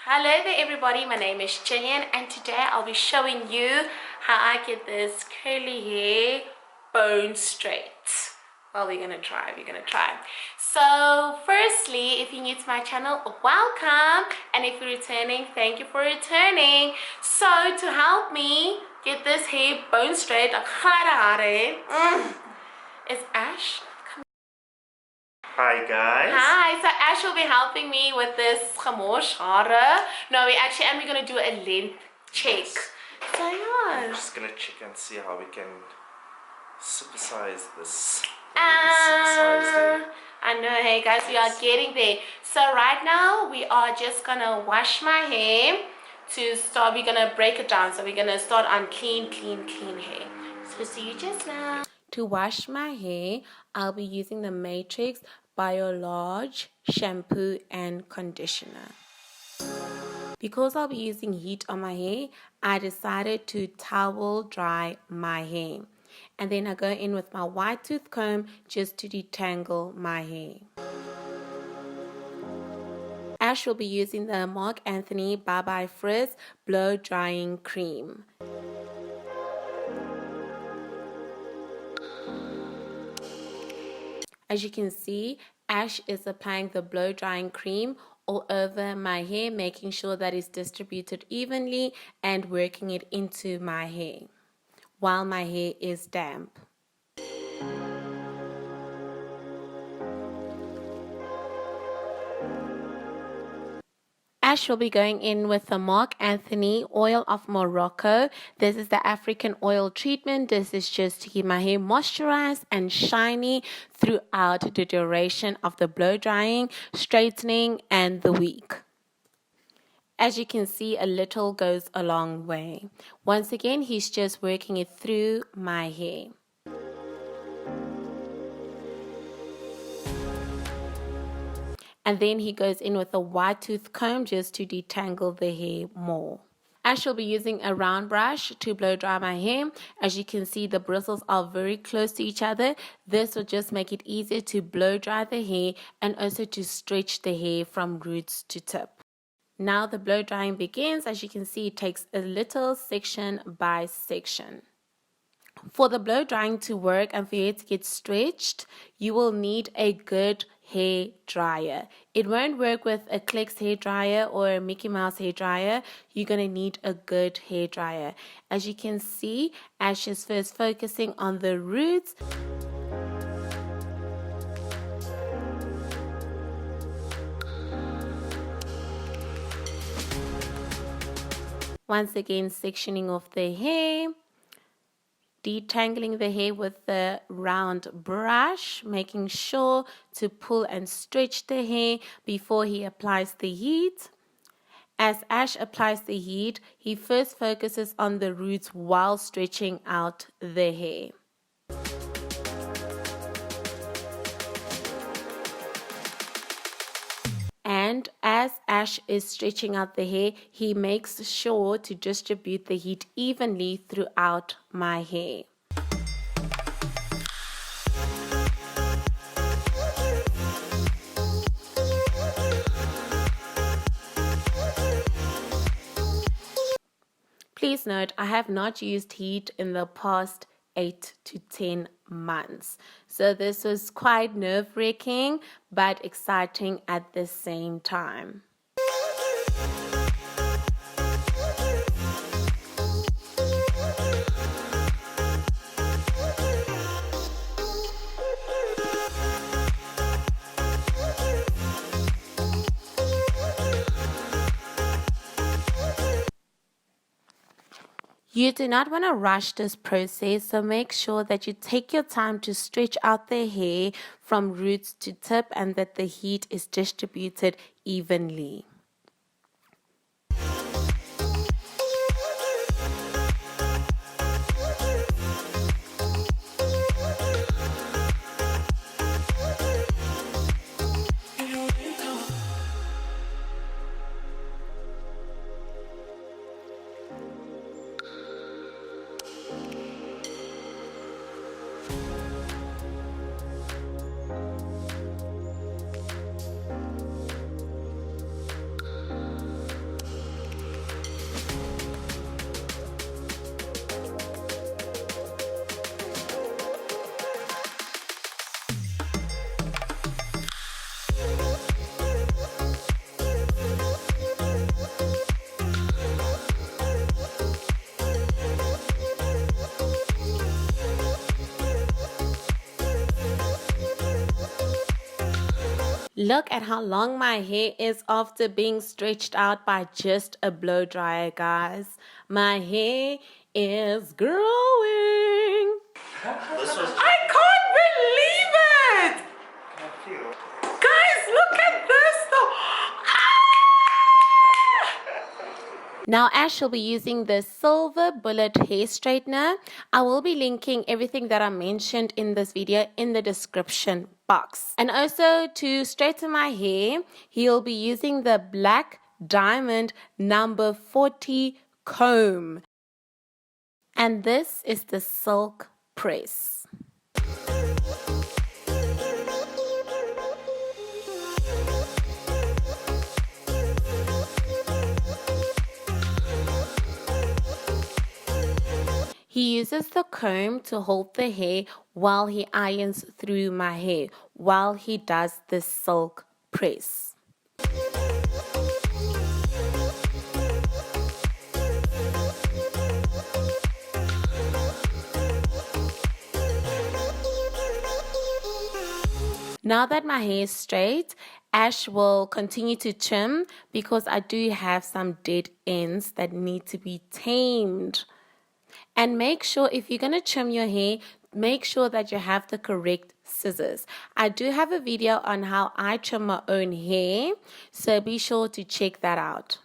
Hello there everybody, my name is Gillian and today I'll be showing you how I get this curly hair bone straight. Well, we're gonna try. So firstly, if you're new to my channel, welcome, and if you're returning, thank you for returning. So to help me get this hair bone straight, is Ash. Hi guys. Hi, so Ash will be helping me with this gemors hare. No, we're gonna do a length check. So yeah. I'm just gonna check and see how we can supersize this. I know, hey guys, we are getting there. So right now we are just gonna wash my hair to start. We're gonna break it down. So we're gonna start on clean hair. So see you just now. To wash my hair, I'll be using the Matrix Bio-Large shampoo and conditioner. Because I'll be using heat on my hair, I decided to towel dry my hair. And then I go in with my white tooth comb just to detangle my hair. Ash will be using the Marc Anthony Bye Frizz Blow Drying Cream. As you can see, Ash is applying the blow drying cream all over my hair, making sure that it's distributed evenly and working it into my hair while my hair is damp. Ash will be going in with the Marc Anthony Oil of Morocco. This is the African oil treatment. This is just to keep my hair moisturized and shiny throughout the duration of the blow drying, straightening, and the week. As you can see, a little goes a long way. Once again, he's just working it through my hair. And then he goes in with a white tooth comb just to detangle the hair more. I shall be using a round brush to blow dry my hair. As you can see, the bristles are very close to each other. This will just make it easier to blow dry the hair and also to stretch the hair from roots to tip. Now the blow drying begins. As you can see, it takes a little section by section. For the blow drying to work and for it to get stretched, you will need a good hair dryer. It won't work with a Clex hair dryer or a Mickey Mouse hair dryer. You're going to need a good hair dryer. As you can see, Ash is first focusing on the roots. Once again, sectioning off the hair. Detangling the hair with the round brush, making sure to pull and stretch the hair before he applies the heat. As Ash applies the heat, he first focuses on the roots while stretching out the hair. And as Ash is stretching out the hair, he makes sure to distribute the heat evenly throughout my hair. Please note, I have not used heat in the past 8 to 10 months. So this was quite nerve-wracking but exciting at the same time. You do not want to rush this process, so make sure that you take your time to stretch out the hair from roots to tip and that the heat is distributed evenly. Look at how long my hair is after being stretched out by just a blow dryer, guys. My hair is growing. This was I can't believe it! Guys, look at this though. Now Ash will be using the Silver Bullet hair straightener. I will be linking everything that I mentioned in this video in the description box. And also to straighten my hair, he'll be using the Black Diamond number 40 comb. And this is the silk press. He uses the comb to hold the hair while he irons through my hair, while he does the silk press. Now that my hair is straight, Ash will continue to trim because I do have some dead ends that need to be tamed. And make sure if you're going to trim your hair, make sure that you have the correct scissors. I do have a video on how I trim my own hair, so be sure to check that out.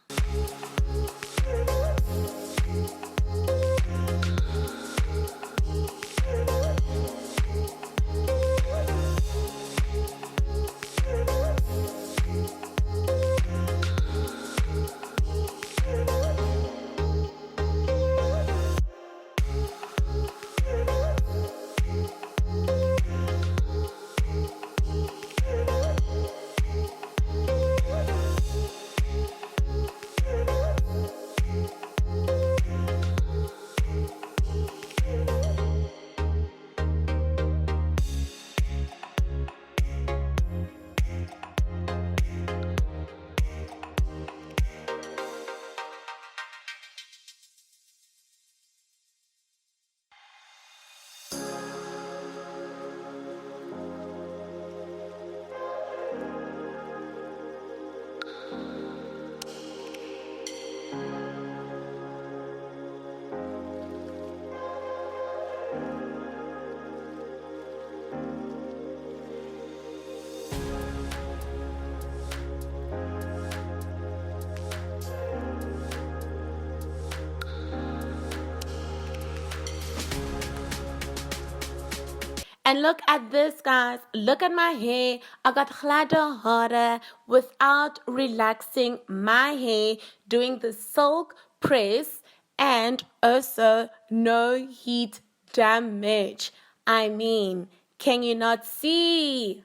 And look at this, guys. Look at my hair. I got gladder harder without relaxing my hair, doing the silk press, and also no heat damage. I mean, can you not see?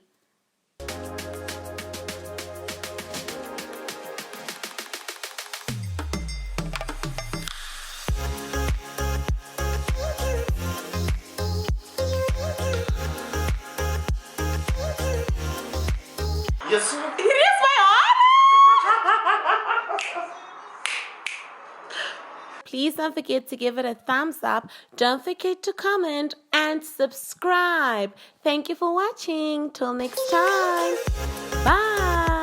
yes. It is my arm! Please don't forget to give it a thumbs up. Don't forget to comment and subscribe. Thank you for watching. Till next time. Bye.